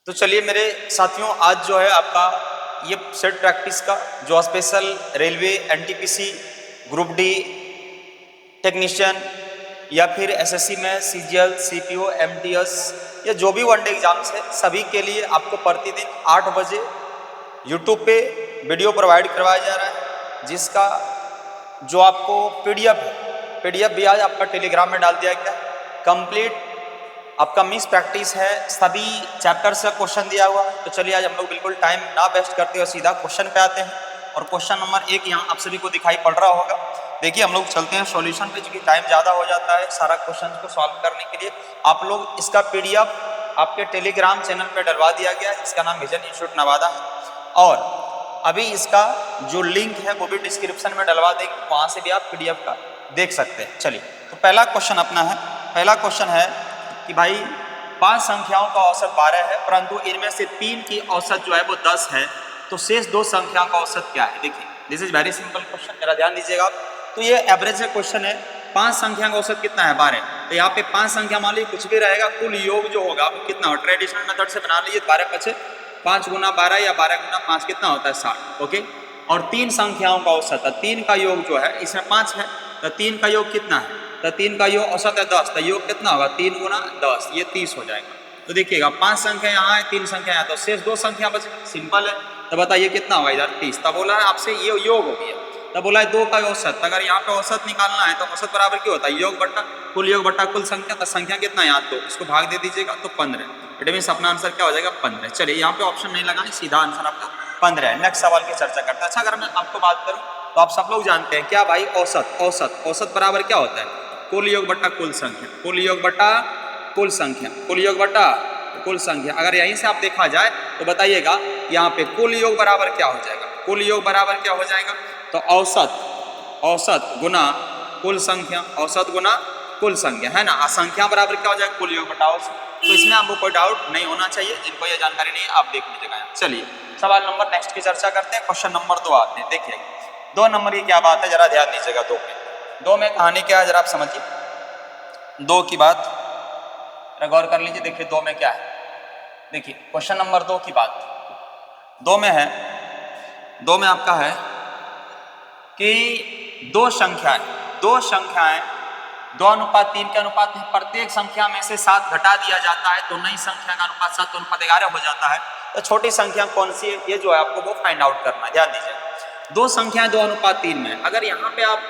तो चलिए मेरे साथियों, आज जो है आपका ये सेट प्रैक्टिस का जो special railway NTPC group D technician या फिर एसएससी में सीजीएल सीपीओ एमटीएस या जो भी वनडे एग्जाम्स है सभी के लिए आपको प्रतिदिन 8 बजे यूट्यूब पे वीडियो प्रोवाइड करवाया जा रहा है, जिसका जो आपको पीडीएफ भी आज आपका टेलीग्राम में डाल दिया गया। कंप्लीट आपका मिस प्रैक्टिस है, सभी चैप्टर्स का क्वेश्चन दिया हुआ है। तो चलिए आज हम लोग बिल्कुल टाइम ना वेस्ट करते हुए सीधा क्वेश्चन पे आते हैं। और क्वेश्चन नंबर 1 यहाँ आप सभी को दिखाई पड़ रहा होगा। देखिए हम लोग चलते हैं सॉल्यूशन पे, क्योंकि टाइम ज़्यादा हो जाता है सारा क्वेश्चन को सॉल्व करने के लिए। आप लोग इसका पीडीएफ आपके टेलीग्राम चैनल पर डलवा दिया गया है, जिसका नाम विजन इंस्टीट्यूट नवादा है। और अभी इसका जो लिंक है वो भी डिस्क्रिप्शन में डलवा देंगे, वहाँ से भी आप पीडीएफ का देख सकते हैं। चलिए तो पहला क्वेश्चन अपना है। पहला क्वेश्चन है कि भाई 5 संख्याओं का औसत 12 है, परंतु इनमें से 3 की औसत जो है वो 10 है, तो शेष 2 संख्याओं का औसत क्या है। देखिए this is very simple question, मेरा ध्यान दीजिएगा आप। तो ये एवरेज का क्वेश्चन है। 5 संख्या का औसत कितना है 12, तो यहाँ पे 5 संख्या मान लीजिए कुछ भी रहेगा, कुल योग जो होगा वो कितना हो, ट्रेडिशनल मेथड से बना लीजिए। 12 पचे 5 गुना 12 या 12 गुना 5 कितना होता है 60। ओके, और 3 संख्याओं का औसत है, 3 का योग जो है इसमें 5 है, तो 3 का योग कितना है, तो 3 का योग औसत है 10, तो योग कितना होगा 3 गुना 10, ये 30 हो जाएगा। तो देखिएगा 5 संख्या यहाँ है, 3 संख्या यहाँ, तो शेष 2 संख्या बचे, सिंपल है। तो बताइए कितना होगा इधर 30। तब बोला है आपसे ये योग हो गया, तब बोला है 2 का औसत। अगर यहाँ पे औसत निकालना है तो औसत बराबर क्या होता है, योग बट्टा कुल संख्या। तो संख्या कितना है यहाँ 2, इसको भाग दे दीजिएगा तो 15। इट मीन्स अपना आंसर क्या हो जाएगा 15। चलिए यहाँ पे ऑप्शन नहीं लगाए, सीधा आंसर आपका 15 है। नेक्स्ट सवाल की चर्चा करते हैं। अच्छा, अगर मैं आपको बात करूँ तो आप सब लोग जानते हैं क्या भाई, औसत बराबर क्या होता है, कुल योग बट्टा कुल संख्या, कुल योग बट्टा कुल संख्या, कुल योग बट्टा कुल संख्या। अगर यहीं से आप देखा जाए तो बताइएगा यहाँ पे कुल योग बराबर क्या हो जाएगा, कुल योग बराबर क्या हो जाएगा, तो औसत गुना कुल संख्या, औसत गुना कुल संख्या है ना। संख्या बराबर क्या हो जाएगा, कुल योग बटा औसत। तो इसमें आपको कोई डाउट नहीं होना चाहिए, जिनको ये जानकारी नहीं आप देख लीजिएगा। चलिए सवाल नंबर नेक्स्ट की चर्चा करते हैं। क्वेश्चन नंबर 2 आते हैं। देखिए 2 नंबर की क्या बात है, जरा ध्यान दीजिएगा। 2 में कहानी क्या है जरा आप समझिए, 2 की बात गौर कर लीजिए। देखिए 2 में क्या है, देखिए क्वेश्चन नंबर 2 की बात 2 में है। 2 में आपका है कि 2 संख्याएं 2:3 के अनुपात में प्रत्येक संख्या में से 7 घटा दिया जाता है, तो नई संख्या का अनुपात 7:11 हो जाता है। तो छोटी संख्या कौन सी है, ये जो है आपको वो फाइंड आउट करना है। ध्यान दीजिए 2 संख्याएं 2:3 में, अगर यहाँ पे आप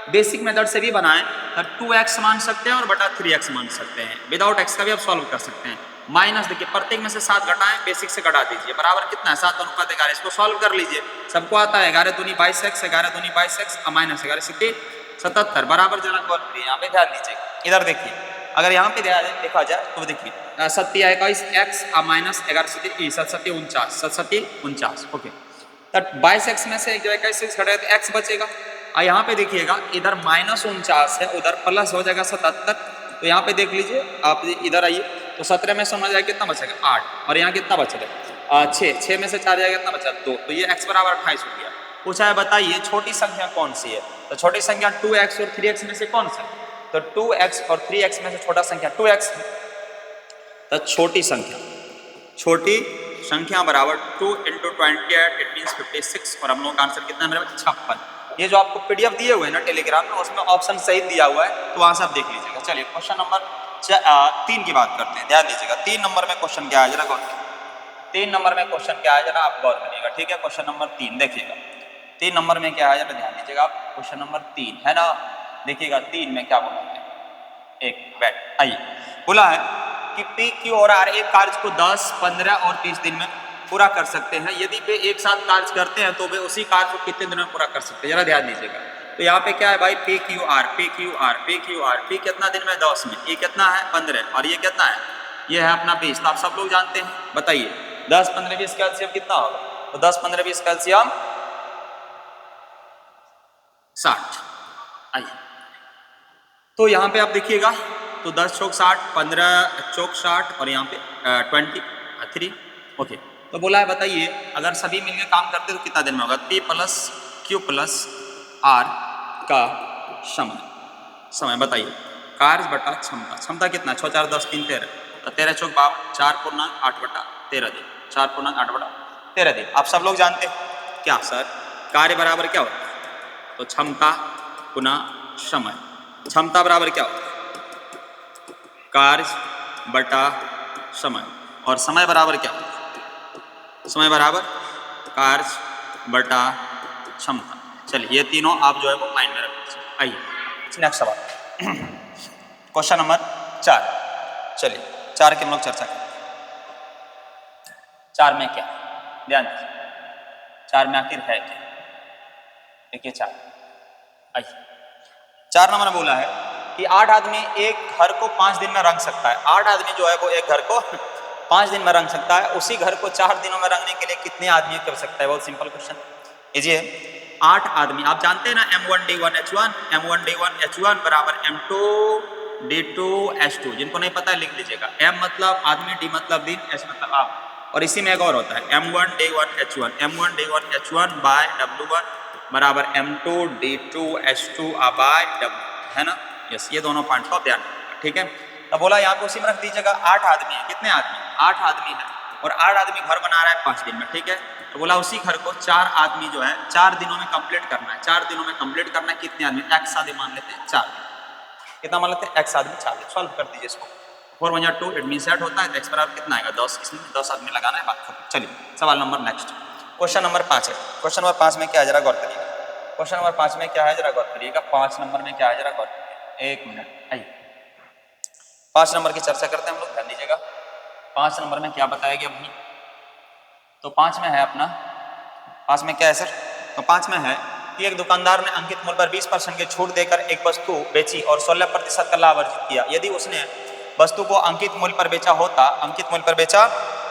बेसिक मेथड से भी बनाएं तो 2x मान सकते हैं और बटा 3x मान सकते हैं। विदाउट x का भी आप सॉल्व कर सकते हैं। माइनस देखिए प्रत्येक में से 7 घटाएं, बेसिक से घटा दीजिए, बराबर कितना है 7:11। इसको सॉल्व कर लीजिए, सबको आता है 11 दूनी 22x, 11 दूनी 22x, माइनस 11 सिक्के 77, बराबर जनक और प्रिय। यहाँ पे ध्यान दीजिए, इधर देखिए अगर यहाँ पे देखा जाए तो देखिए 27 x माइनस 11 49। ओके, तब 22x में से जो 21 घटाए तो x बचेगा। और यहाँ पे देखिएगा इधर -49 है, उधर प्लस हो जाएगा 77। तो यहाँ पे देख लीजिए आप, इधर आइए तो 17 में से होना जाएगा कितना बचेगा 8, और यहाँ कितना बचेगा 6 में से 4 जाएगा कितना बचा 2, तो ये x बराबर 28 हो गया। पूछा है बताइए छोटी संख्या कौन सी है, तो छोटी संख्या 2x और 3x में से कौन सा, तो 2x और 3x में से छोटा संख्या 2x है। तो छोटी संख्या बराबर 2 × 28, इट मीन्स 56, और हम लोग का आंसर कितना है मेरे 56। ये जो आपको पीडीएफ दिए हुए हैं ना टेलीग्राम में, उसमें ऑप्शन सही दिया हुआ है, तो वहां से आप देख लीजिएगा। चलिए क्वेश्चन नंबर 3 की बात करते हैं। ध्यान दीजिएगा 3 नंबर में क्वेश्चन क्या है, जरा गौर करिए। 3 नंबर में क्वेश्चन क्या है जरा आप गौर करिएगा, ठीक है। क्वेश्चन नंबर 3 देखिएगा, 3 नंबर में क्या है जरा ध्यान दीजिएगा आप। क्वेश्चन नंबर 3 है ना, देखिएगा 3 में क्या बोला है, एक बैठ आइए, बोला है कि पी क्यू और आर एक कार्य को 10, 15 और 30 दिन में पूरा कर सकते हैं। यदि वे एक साथ कार्य करते हैं तो वे उसी कार्य को कितने दिनों में पूरा कर सकते हैं, जरा ध्यान दीजिएगा। तो यहाँ पे क्या है भाई, पी क्यू आर, पी कितना दिन में 10 में, ये कितना है 15, और ये कितना है, ये है अपना 20। तो आप सब लोग जानते हैं, बताइए 10, 15, 20 का एलसीएम कितना होगा, तो 10, 15, 20 का एलसीएम 60। आइए तो यहाँ पे आप देखिएगा तो 10 चौक 60, 15 चौक 60, और यहाँ पे 23। ओके, तो बोला है बताइए अगर सभी मिलकर काम करते तो कितना दिन में होगा, P + Q + R का समय बताइए, कार्य बटा क्षमता कितना, 6, 4, 10, 3, 13, तो 13 चौक 52, 4/8/13 दिन, 4/8/13 दिन। आप सब लोग जानते हैं क्या सर, कार्य बराबर क्या होता है? तो क्षमता गुना समय। क्षमता बराबर क्या होता है? कार्य बटा समय। और समय बराबर क्या होता है? समय बराबर कार्य बटा क्षमता। चलिए ये तीनों आप जो है वो माइंड में रख लीजिए। आइए नेक्स्ट सवाल, क्वेश्चन नंबर 4। चलिए 4 की हम लोग चर्चा करें। 4 में क्या, ध्यान दीजिए 4 में आखिर है क्या? देखिए 4, आइए 4 नंबर में बोला है कि 8 आदमी एक घर को 5 दिन में रंग सकता है। 8 आदमी जो है वो एक घर को 5 दिन में रंग सकता है। उसी घर को 4 दिनों में रंगने के लिए कितने आदमी कर सकता है? बहुत सिंपल क्वेश्चन। लीजिए 8 आदमी, आप जानते हैं ना M1D1H1, M1D1H1 बराबर M2D2H2। जिनको नहीं पता है लिख लीजिएगा। M मतलब आदमी, D मतलब दिन, H मतलब आप। और इसी में एक और होता है M1D1H1, M1D1H1 बाय W1 बराबर M2D2H2 बाय W, है ना? यस, ये दोनों पॉइंट को ध्यान रखिएगा, ठीक है। तो बोला यहाँ पे उसी में रख दीजिएगा। 8 आदमी है, कितने आदमी? 8 आदमी है और 8 आदमी घर बना रहा है 5 दिन में, ठीक है। तो बोला उसी घर को 4 आदमी जो है 4 दिनों में कंप्लीट करना है। 4 दिनों में कंप्लीट करना है। कितने आदमी? x आदमी मान लेते हैं 4 दिन। कितना मान लेते हैं? x आदमी 4 दिन। सॉल्व कर दीजिए इसको। 4 × 2 इट मीन सेट होता है, तो x बराबर कितना आएगा? 10। इसमें 10 आदमी लगाना है, बात खत्म। चलिए सवाल नंबर नेक्स्ट, क्वेश्चन नंबर 5 है। क्वेश्चन नंबर 5 में क्या है जरा गौर करिएगा। क्वेश्चन नंबर 5 में क्या है जरा गौर करिएगा। 5 नंबर में क्या है जरा गौर करिएगा। एक मिनट, आइए 5 नंबर की चर्चा करते हैं हम लोग, ध्यान दीजिएगा। 5 नंबर में क्या बताया गया भाई? तो 5 में है अपना, 5 में क्या है सर? तो 5 में है कि एक दुकानदार ने अंकित मूल्य पर 20% की छूट देकर एक वस्तु बेची और 16% का लाभ अर्जित किया। यदि उसने वस्तु को अंकित मूल्य पर बेचा होता, अंकित मूल्य पर बेचा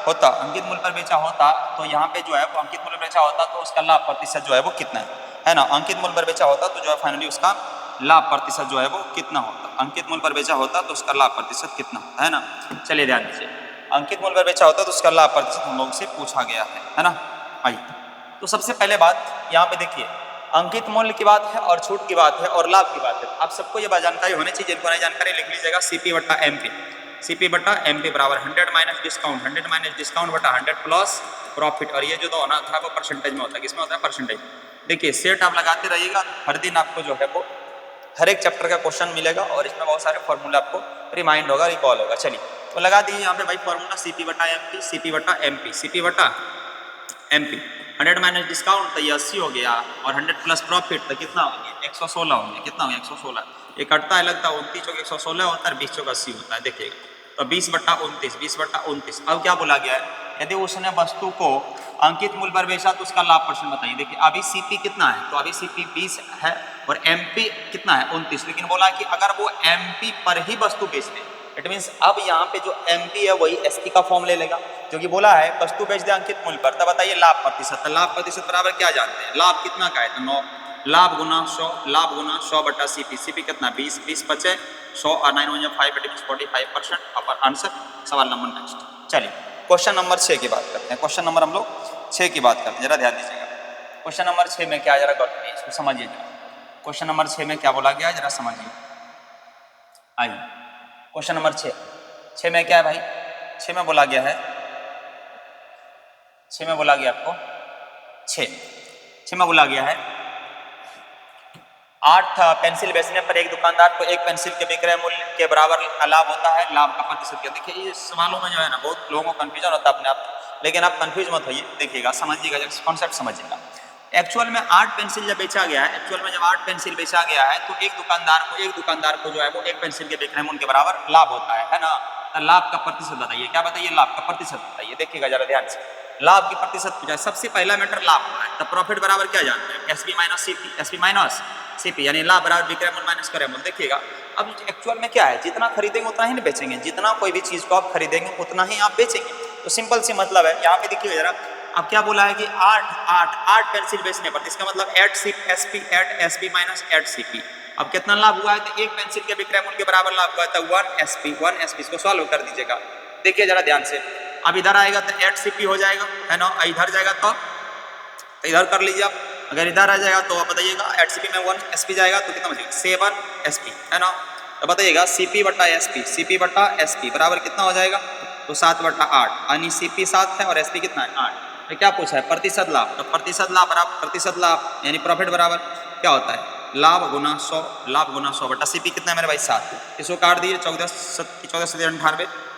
होता, तो यहाँ पे जो है वो अंकित मूल्य बेचा होता तो उसका लाभ प्रतिशत जो है वो कितना है ना? अंकित मूल्य पर बेचा होता तो जो है फाइनली उसका लाभ प्रतिशत जो है वो कितना होता? अंकित मूल्य पर बेचा होता तो उसका लाभ प्रतिशत कितना होता है ना? चलिए ध्यान दीजिए, अंकित मूल्य पर बेचा होता तो उसका लाभ प्रतिशत हम लोग से पूछा गया है ना? आइए तो सबसे पहले बात यहाँ पे देखिए, अंकित मूल्य की बात है और छूट की बात है और लाभ की बात है। आप सबको ये बात जानकारी होनी चाहिए, जिनको नहीं जानकारी लिख लीजिएगा CP बटा MP। CP बटा MP बराबर 100 माइनस डिस्काउंट, 100 माइनस डिस्काउंट बटा 100 प्लस प्रॉफिट। और ये जो दो ना था वो परसेंटेज में होता है। किसमें होता है? परसेंटेज। देखिए सेट आप लगाते रहिएगा, हर दिन आपको जो है वो हर एक चैप्टर का क्वेश्चन मिलेगा और इसमें बहुत सारे फॉर्मूला आपको रिमाइंड होगा, रिकॉल होगा। चलिए तो लगा दीजिए यहाँ पे भाई फॉर्मूला CP बटा MP, CP बटा MP, CP बटा MP। 100 माइनस डिस्काउंट तो ये 80 हो गया और 100 प्लस प्रॉफिट तो कितना हो गया? 116 हो गया। कितना हो गया? 116। ये कटता है लगता है 29 चौक 116 होता है, 20 चौक 80 होता है। देखिएगा तो 20 बटा 29, 20 बटा 29। अब क्या बोला गया है? यदि उसने वस्तु को अंकित मूल्य पर बेचा तो उसका लाभ परसेंट बताइए। देखिए अभी CP कितना है? तो अभी CP 20 है और MP कितना है? 29। लेकिन बोला कि अगर वो MP पर ही वस्तु बेच दे, इट मीन्स अब यहाँ पे जो MP है वही SP का फॉर्म ले लेगा, क्योंकि बोला है वस्तु बेच दे अंकित मूल्य पर। तब बताइए लाभ प्रतिशत। लाभ प्रतिशत बराबर क्या जानते हैं? लाभ कितना का है? तो 9। लाभ गुना 100, लाभ गुना 100 बटा CP। CP कितना? 20, 20 बचे 100 और 9 1 5 इट मीन्स 45%। Upper answer. सवाल नंबर नेक्स्ट। चलिए क्वेश्चन नंबर 6 की बात करते हैं। क्वेश्चन नंबर हम लोग 6 की बात करते हैं, जरा ध्यान दीजिएगा। क्वेश्चन नंबर 6 में क्या जरा करिए, इसको समझिए जरा। क्वेश्चन नंबर 6 में क्या बोला गया जरा समझिए। आइए क्वेश्चन नंबर 6 में क्या है भाई? 6 में बोला गया है, 6 में बोला गया आपको 6 में बोला गया है 8 पेंसिल बेचने पर एक दुकानदार को एक पेंसिल के विक्रय मूल्य के बराबर लाभ होता है। लाभ का प्रतिशत क्या? देखिए ये सवालों में जो है ना बहुत लोगों को कंफ्यूजन होता है अपने आप, लेकिन आप कंफ्यूज मत होइए। देखिएगा समझिएगा, कॉन्सेप्ट समझिएगा। एक्चुअल में 8 पेंसिल जब बेचा गया है, एक्चुअल में जब 8 पेंसिल बेचा गया है तो एक दुकानदार को जो है वो एक पेंसिल के विक्रय मूल्य के बराबर लाभ होता है ना? तो लाभ का प्रतिशत बताइए। क्या बताइए? लाभ का प्रतिशत बताइए। देखिएगा जरा ध्यान से, लाभ की प्रतिशत पूछा। सबसे पहला मैटर लाभ होना है। तो प्रॉफिट बराबर क्या जानते हैं? SP minus CP, SP minus CP यानी लाभ बराबर विक्रय मूल्य माइनस क्रय मूल्य। देखिएगा अब एक्चुअल में क्या है, जितना खरीदेंगे उतना ही बेचेंगे। जितना कोई भी चीज को आप खरीदेंगे उतना ही आप बेचेंगे। तो सिंपल सी मतलब है। यहाँ पे देखिए जरा, अब क्या बोला है कि 8 पेंसिल बेचने पर, इसका मतलब 8 SP माइनस 8 CP। अब कितना लाभ हुआ है? तो एक पेंसिल के विक्रय मूल्य के बराबर लाभ हुआ है तो 1 SP। इसको सॉल्व कर दीजिएगा। देखिए जरा ध्यान से, अब इधर आएगा तो 8 CP हो जाएगा, है ना? इधर जाएगा तो इधर कर लीजिए आप। अगर इधर आ जाएगा तो आप बताइएगा 8 CP में 1 SP जाएगा तो कितना बचेगा? 7 SP, है ना? तो बताइएगा सीपी बट्टा एसपी, सीपी बट्टा एसपी बराबर कितना हो जाएगा, तो 7/8, यानी सीपी 7 है और एसपी कितना है 8। तो क्या पूछा है, प्रतिशत लाभ, तो प्रतिशत लाभ बराबर प्रतिशत लाभ यानी प्रॉफिट बराबर क्या होता है, लाभ गुना 100, लाभ गुना 100 बट्टा सीपी कितना है मेरे भाई 7, इसको काट दिए 14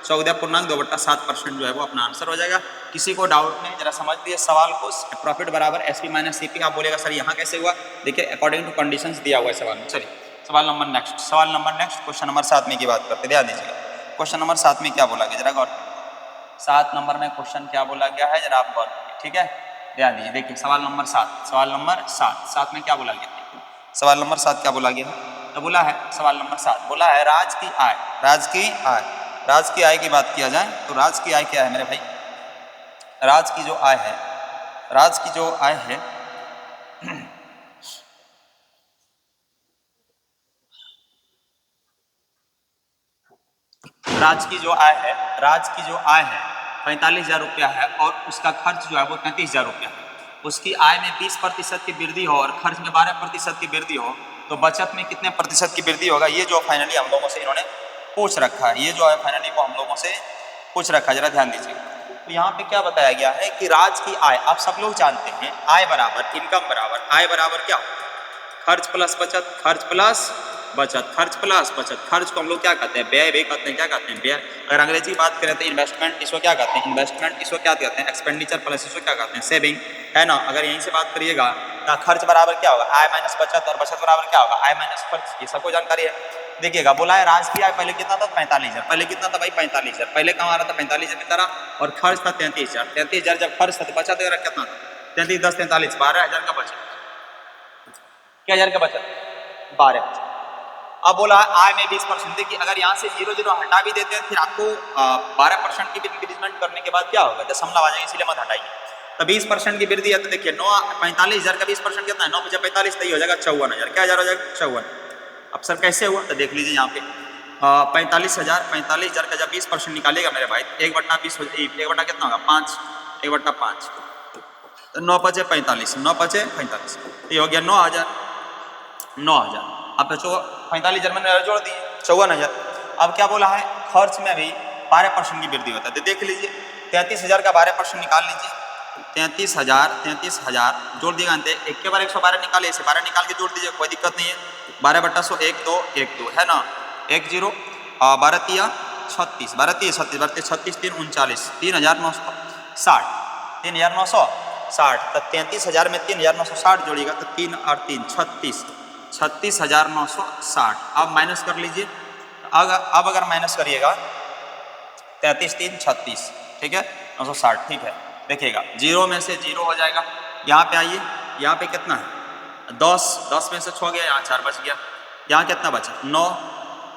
14 2/7% जो है वो अपना आंसर हो जाएगा। किसी को डाउट नहीं, जरा समझ लिए सवाल को, प्रॉफिट बराबर एसपी माइनस सीपी। आप बोलेगा सर यहाँ कैसे हुआ, देखिए अकॉर्डिंग टू कंडीशंस दिया हुआ है सवाल में। चलिए सवाल नंबर नेक्स्ट, सवाल नंबर नेक्स्ट क्वेश्चन नंबर 7 में की बात करते, ध्यान दीजिएगा क्वेश्चन नंबर 7 में क्या बोला गया, जरा गौर, 7 नंबर में क्वेश्चन क्या बोला गया है, जरा आप गौर करिए, ठीक है, ध्यान दीजिए। देखिए सवाल नंबर 7, सवाल नंबर 7 में क्या बोला गया, सवाल नंबर 7 क्या बोला गया है, तो बोला है सवाल नंबर 7 बोला है राज की आय, राज की आय, राज की आय की बात किया जाए तो राज की आय क्या है मेरे भाई, राज की जो आय है, राज की जो आय है राज की जो आय है, राज की जो आय है 45,000 रुपया है और उसका खर्च जो है वो 33,000 रुपया है। उसकी आय में 20% की वृद्धि हो और खर्च में 12% की वृद्धि हो तो बचत में कितने प्रतिशत की वृद्धि होगा, ये जो फाइनली हम लोगों से इन्होंने पूछ रखा है, ये जो है फाइनली वो हम लोगों से पूछ रखा है, जरा ध्यान दीजिए। तो यहाँ पे क्या बताया गया है कि राज की आय, आप सब लोग जानते हैं आय बराबर इनकम बराबर, आय बराबर क्या, खर्च प्लस बचत, खर्च प्लस बचत, खर्च प्लस बचत। खर्च को हम लोग क्या कहते हैं, व्यय भी कहते हैं, क्या कहते हैं व्यय। अगर अंग्रेजी बात करें तो इन्वेस्टमेंट, इसको क्या कहते हैं इन्वेस्टमेंट, इसको क्या कहते हैं एक्सपेंडिचर प्लस इसको क्या कहते हैं सेविंग, है ना। अगर यहीं से बात करिएगा तो खर्च बराबर क्या होगा आय माइनस बचत और बचत बराबर क्या होगा आय माइनस खर्च, ये सबको जानकारी है। देखिएगा बोला है राज की आय पहले कितना था 45,000, पहले कितना था भाई 45,000, पहले कहाँ आ रहा था 45,000 की तरह और खर्च था 33,000, 33,000 जब खर्च था तो बचत कितना था 33 10 43 12,000 का बचत, क्या हजार का बचत 12। अब बोला आय में 20%, देखिए अगर यहाँ से 0 0 हटा भी देते हैं फिर आपको 12% की इंक्रीजमेंट करने के बाद क्या होगा, दशमलव आ जाएगा, इसलिए मत हटाइए। तो 20% की वृद्धि है तो देखिए 45,000 का 20% कितना है 9 × 45 तो ये हो जाएगा 54,000, क्या हजार हो जाएगा 54। अब सर कैसे हुआ, तो देख लीजिए यहाँ पे 45,000 का जब 20% निकालेगा मेरे भाई 1/20 1 कितना होगा 5, 1/5 तो 9 × 5 45, 9 × 5 45, ये हो गया 9,000। अब तो 45,000 मैंने जोड़ दिए 54,000। अब क्या बोला है खर्च में भी 12% की वृद्धि होता है, तो देख लीजिए 33,000 का 12% निकाल लीजिए, 33,000 जोड़ दिएगा, एक के बार 112 निकाले, इसे 12 निकाल के जोड़ दीजिए, कोई दिक्कत नहीं है। 12/100 1 2 1 2 है ना, 1 0 12 3 36, 12 3 36 36 3 39, 3,960, 3,960, तो 33,000 में 3,960 जोड़िएगा तो 3 और 3 36, 36,960। अब माइनस कर लीजिए, अब अगर माइनस करिएगा 33 3 36, ठीक है 960, ठीक है। देखिएगा 0 में से 0 हो जाएगा, यहाँ पे आइए, यहाँ पे कितना है 10 में से 6 गया, यहाँ 4 बच गया, यहाँ कितना बचा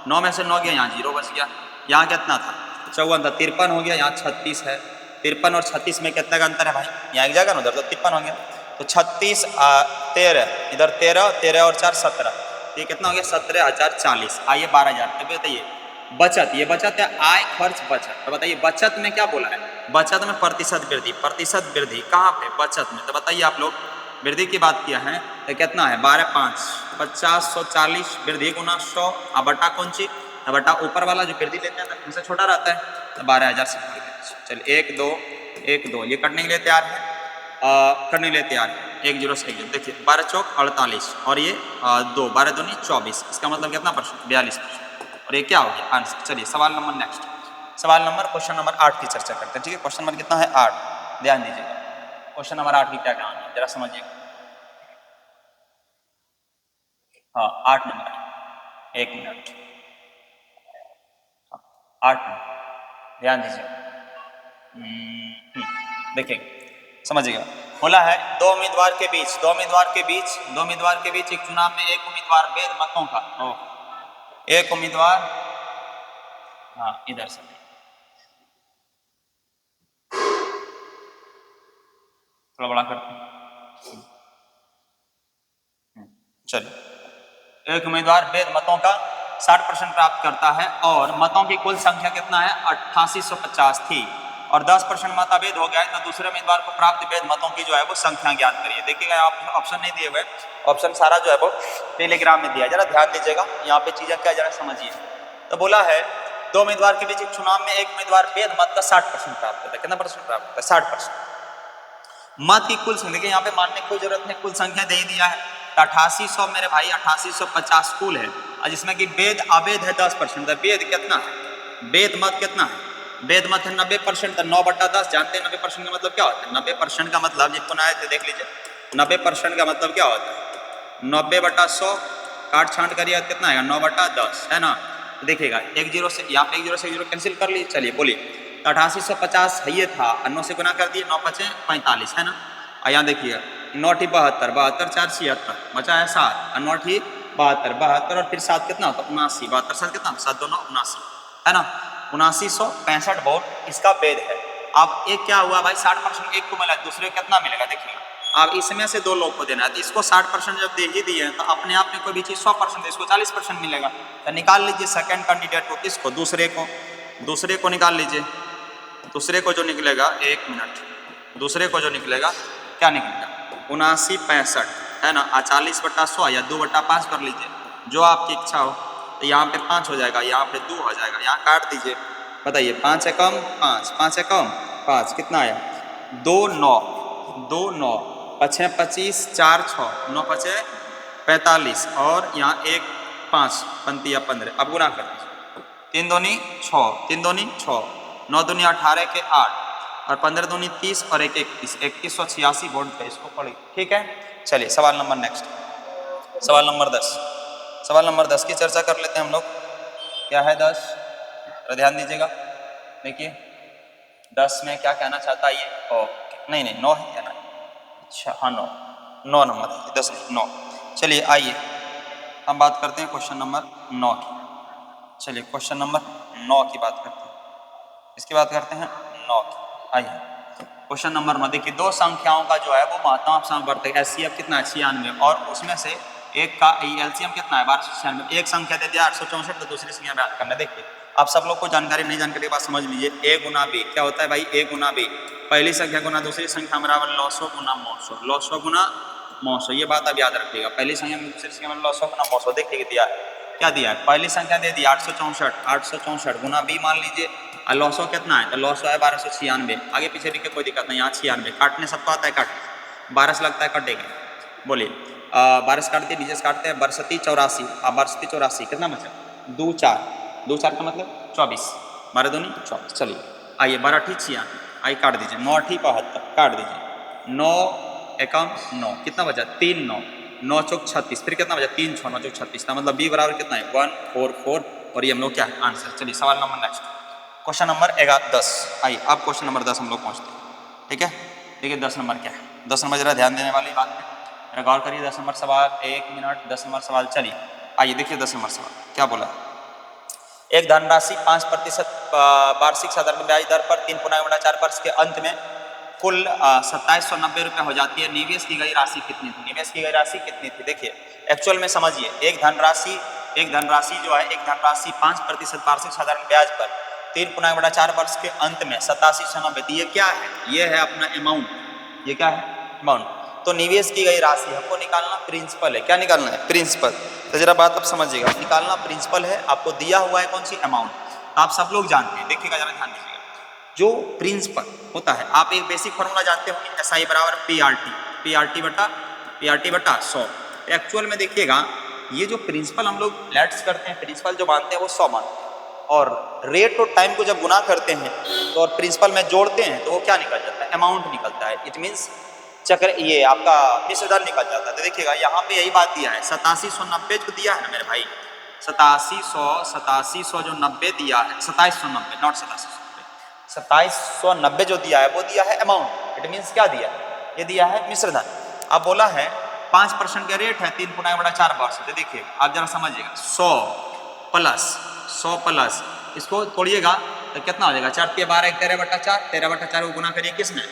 9 में से 9 गया, यहाँ 0 बच गया, यहाँ कितना था 54 था, 53 हो गया, यहाँ 36 है, 53 और 36 में कितना का अंतर है भाई, यहाँ एक जगह ना उधर तो 53 हो गया, तो 36 13 इधर 13 13 और 4 17, ये कितना हो गया 17,040। आइए 12,000, तो बताइए बचत, ये बचत है आय खर्च बचत, तो बताइए बचत में क्या बोला है, बचत में प्रतिशत वृद्धि, प्रतिशत वृद्धि कहाँ पे बचत में, तो बताइए आप लोग वृद्धि की बात किया है तो कितना है 12 5 50 140 वृद्धि गुना 100 अब बटा कौन सी, बटा ऊपर वाला जो वृद्धि लेते हैं उनसे छोटा रहता है, तो 12,000 से चलिए 1 2 1 2 ये कटने के लिए तैयार है, करने के लिए तैयार है, 1 0 से 1 0, देखिए 12 चौक 48 और ये 2 12 दूनी 24, इसका मतलब कितना परसेंट 42%, और ये क्या हो गया आंसर। चलिए सवाल नंबर नेक्स्ट, सवाल नंबर क्वेश्चन नंबर 8 की चर्चा करते हैं, ठीक है। क्वेश्चन नंबर कितना है 8, ध्यान दीजिएगा क्वेश्चन नंबर 8 की क्या कहानी है जरा समझिए। हाँ 8 नंबर है, 1 मिनट, 8 मिनट ध्यान दीजिए। देखिए समझिएगा, बोला है दो उम्मीदवार के बीच एक चुनाव में एक उम्मीदवार वेद मतों का, एक उम्मीदवार, हाँ इधर से थोड़ा बड़ा करते हैं, चलिए एक उम्मीदवार वेद मतों का 60% प्राप्त करता है और मतों की कुल संख्या कितना है 8850 थी, और 10% मत अवैध हो गया है तो दूसरे उम्मीदवार को प्राप्त वैध मतों की जो है वो संख्या ज्ञात करिए। देखिएगा आप ऑप्शन नहीं दिए हुए, ऑप्शन सारा जो है वो टेलीग्राम में दिया है, जरा ध्यान दीजिएगा यहाँ पे चीजें क्या जरा समझिए। तो बोला है दो उम्मीदवार के बीच एक चुनाव में एक उम्मीदवार वैध मत का 60% प्राप्त करता है। कितना परसेंट प्राप्त करता है? 60%। मत की कुल संख्या, देखिए यहाँ पे मानने की कोई जरूरत नहीं, कुल संख्या दे ही दिया है। 8800 मेरे भाई 8850 कुल है, और जिसमें कि वेद अवैध है 10%। वेद कितना है? वेद मत कितना है? वेद मत है 90%। 9/10 जानते हैं 90% का मतलब क्या होता है? 90% का मतलब जिनको ना आए थे देख लीजिए, 90% का मतलब क्या होता है? 90/100 काट छांट करिए कितना आएगा? 9/10 है ना। देखिएगा एक जीरो से यहाँ पे एक जीरो से एक जीरो कैंसिल कर लीजिए। चलिए बोलिए, तो 8850 ये था, 9 से गुना कर दिए, 9 5 45 है ना। और यहाँ देखिए 9 ठी 72, 72 4 76 बचा है 7, 9 ठी 72, 72 और फिर 7 कितना होता है? 79, 72 7 कितना? 7 2 9 79 है ना। 7965 वोट इसका वेद है। अब एक क्या हुआ भाई, 60% एक को मिला, दूसरे को कितना मिलेगा? देखिएगा अब इसमें से 2 लोग को देना है, तो इसको 60% जब दे ही दिए तो अपने आप में कोई भी चीज 100% इसको 40% मिलेगा। तो निकाल लीजिए सेकंड कैंडिडेट को, किसको? दूसरे को निकाल लीजिए। दूसरे को जो निकलेगा, 1 मिनट, दूसरे को जो निकलेगा क्या निकलेगा? 7965 है ना। 40/100 या 2/5 कर लीजिए, जो आपकी इच्छा हो। तो यहाँ पे 5 हो जाएगा, यहाँ पे 2 हो जाएगा, यहाँ काट दीजिए। बताइए 5 है कम 5, 5 है कम 5, कितना आया? 2 9, 2 9 5 25 4 6 9 5 45 और यहाँ 1 5 पंतिया 15। अब गुना कर दीजिए, 3 दूनी 6, 3 दूनी 6, 9 दूनी 18 के 8 और 15 दूनी 30 और 1 21, 2186 वोट पे इसको पढ़िए। ठीक है, चलिए सवाल नंबर नेक्स्ट, सवाल नंबर 10। सवाल नंबर 10 की चर्चा कर लेते हैं हम लोग। क्या है 10? तो ध्यान दीजिएगा, देखिए 10 में क्या कहना चाहता है ये? ओके नहीं 9 है क्या? ना अच्छा हाँ 9 नंबर है, 10 नहीं 9। चलिए आइए हम बात करते हैं क्वेश्चन नंबर 9 की। चलिए क्वेश्चन नंबर 9 की बात करते हैं, इसकी बात करते हैं 9 की। आइए क्वेश्चन नंबर 9 देखिए, दो संख्याओं का जो है वो महत्तम समवर्तक HCF कितना है? 96 और उसमें से एक का LCM कितना है? 1296। एक संख्या दे दिया 864 तो दूसरी संख्या याद करना। देखिए आप सब लोग को जानकारी नहीं, जानकारी के बाद समझ लीजिए। A गुना B क्या होता है भाई? A गुना B, पहली संख्या गुना दूसरी संख्या बराबर 900 गुना 900, 900 गुना 900। ये बात आप याद रखिएगा, पहली संख्या में दूसरी संख्या में 900 गुना 900। देखिए दिया है, क्या दिया है? पहली संख्या दे दी 864, 864 गुना B मान लीजिए, और 900 कितना है? तो 900 है 1296। आगे पीछे लिखे कोई दिक्कत नहीं, यहाँ 96 काटने सबको आता है काटने, 12 से लगता है कटेगा। बोलिए 12 से काटते नीचे से काटते हैं, 12 84, अब 12 84 कितना बचा? 2 4, 2 4 का मतलब 24, 12 दूनी 24। चलिए आइए 12 ठीक 96, आइए काट दीजिए, 9 ठीक 72 काट दीजिए, 9 एकम 9 कितना बचा? 3 9, 9 चौक 36, फिर कितना बचा? 3 6 9 चौक 36 मतलब B बराबर कितना है? 144 और ये हम लोग क्या है? आंसर। चलिए सवाल नंबर नेक्स्ट, क्वेश्चन नंबर 10। आइए अब क्वेश्चन नंबर 10 हम लोग पहुँचते हैं। ठीक है, देखिए 10 नंबर क्या है? 10 नंबर जरा ध्यान देने वाली बात है, गौर करिए। 10 नंबर सवाल, 1 मिनट, 10 नंबर सवाल। चलिए आइए देखिए 10 नंबर सवाल क्या बोला। एक धनराशि 5% वार्षिक साधारण ब्याज दर पर 3.4 वर्ष के अंत में कुल 2790 रुपये हो जाती है। निवेश की गई राशि कितनी थी? निवेश की गई राशि कितनी थी? देखिए एक्चुअल में समझिए, एक धनराशि जो है, एक धनराशि 5% वार्षिक साधारण ब्याज पर 3.4 वर्ष के अंत में 8790। ये क्या है? ये है अपना अमाउंट। ये क्या है? अमाउंट। तो निवेश की गई राशि हमको निकालना प्रिंसिपल है। क्या निकालना है? प्रिंसिपल। तो जरा बात अब समझिएगा, निकालना प्रिंसिपल है, आपको दिया हुआ है कौन सी? अमाउंट। आप सब लोग जानते हैं, देखिएगा जरा ध्यान दीजिएगा, जो प्रिंसिपल होता है, आप एक बेसिक फॉर्मूला जानते होंगे, SI बराबर PRT बटा 100। एक्चुअल में देखिएगा ये जो प्रिंसिपल हम लोग लेट्स करते हैं, प्रिंसिपल जो मानते हैं वो 100 मानते हैं, और रेट और टाइम को जब गुना करते हैं तो और प्रिंसिपल में जोड़ते हैं तो वो क्या निकल जाता है? अमाउंट निकलता है। इट मीन्स चक्र, ये आपका मिश्र दर निकल जाता है। तो देखिएगा यहाँ पे यही बात दिया है, 8790 जो दिया है ना मेरे भाई, 8700 जो 90 दिया है, 2790 नॉट 2790 जो दिया है वो दिया है अमाउंट। इट मीन्स क्या दिया है? ये दिया है मिश्र धन। अब बोला है 5% का रेट है 3.4 वर्ष। तो देखिए आप जरा समझिएगा, 100 प्लस इसको तोड़िएगा तो कितना हो जाएगा? 4 × 12 13/4, 13/4 को गुना करिए किस में?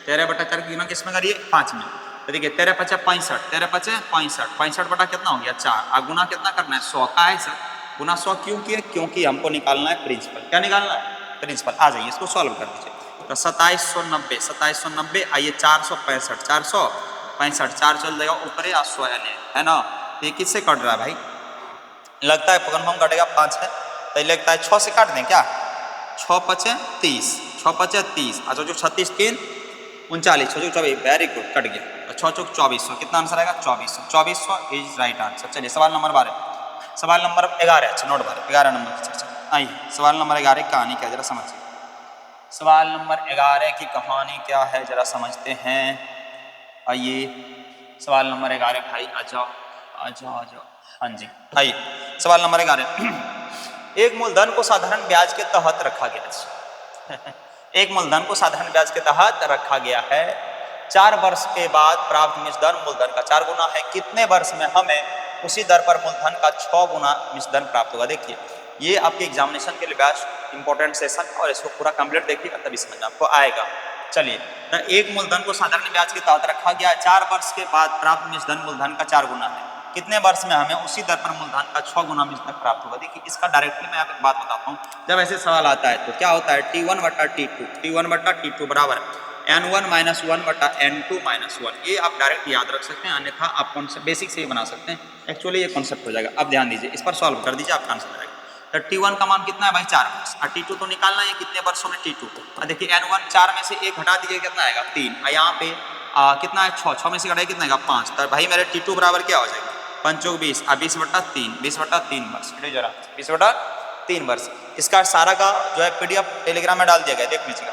13/4 की गुना किस में करिए? 5 में। तो देखिए 13 × 5 = 65, 13 × 5 = 65 बटा कितना हो गया? 4। अब गुना कितना करना है? 100 का है सर। गुना 100 क्यों किए? क्योंकि हमको निकालना है प्रिंसिपल। क्या निकालना है? प्रिंसिपल। आ जाइए इसको सॉल्व कर दीजिए। तो 2790 आइए 465 4 चल जाएगा ऊपर या सौ है ना। तो ये किससे कट रहा है भाई? लगता है कन्फर्म कटेगा 5 है तो लगता है 6 से काट दें क्या? 6 पचे 30 अच्छा जो 36 3 39 6 24 वेरी गुड कट गया। 6 चौक 2400 कितना आंसर आएगा? 2400 इज राइट आंसर। चलिए सवाल नंबर 12 सवाल नंबर 11 अच्छा नोट 11 नंबर की चर्चा। आइए सवाल नंबर 11 की कहानी क्या जरा समझिए। सवाल नंबर 11 की कहानी क्या है जरा समझते हैं। आइए सवाल नंबर 11 भाई आ जाओ। हाँ जी आइए सवाल नंबर 11 एक मूलधन को साधारण ब्याज के तहत रखा गया एक मूलधन को साधारण ब्याज के तहत रखा गया है। 4 वर्ष के बाद प्राप्त मिश्रधन मूलधन का 4 गुना है। कितने वर्ष में हमें उसी दर पर मूलधन का 6 गुना मिश्रधन प्राप्त होगा? देखिए ये आपके एग्जामिनेशन के लिए बेस्ट इंपॉर्टेंट सेशन और इसको पूरा कंप्लीट देखिएगा तभी समझ में आपको आएगा। चलिए तो एक मूलधन को साधारण ब्याज के तहत रखा गया है। 4 वर्ष के बाद प्राप्त मिश्रधन मूलधन का 4 गुना है। कितने वर्ष में हमें उसी दर पर मूलधन का 6 गुना मिश्रधन प्राप्त होगा? देखिए इसका डायरेक्टली मैं आपको एक बात बताता हूँ। जब ऐसे सवाल आता है तो क्या होता है T1 बटा T2 बराबर N1 माइनस 1 बटा N2 माइनस 1। ये आप डायरेक्ट याद रख सकते हैं अन्यथा आप कॉन्सेप्ट बेसिक से ही बना सकते हैं। एक्चुअली ये कॉन्सेप्ट हो जाएगा। अब ध्यान दीजिए इस पर सॉल्व कर दीजिए आपका आंसर आएगा। तो T1 का मान कितना है भाई? 4 वर्ष और T2 तो निकालना है कितने वर्षों में T2 को। देखिए N1 4 में से 1 हटा दीजिए कितना आएगा? 3 और यहाँ पे कितना है 6 में से घटाइए कितना आएगा? 5। तो भाई मेरे T2 बराबर क्या हो जाएगा? 5 चौक 20 और 20 बटा 3 वर्ष जरा 20 बटा 3 वर्ष। इसका सारा का जो है PDF टेलीग्राम में डाल दिया गया देख लीजिएगा।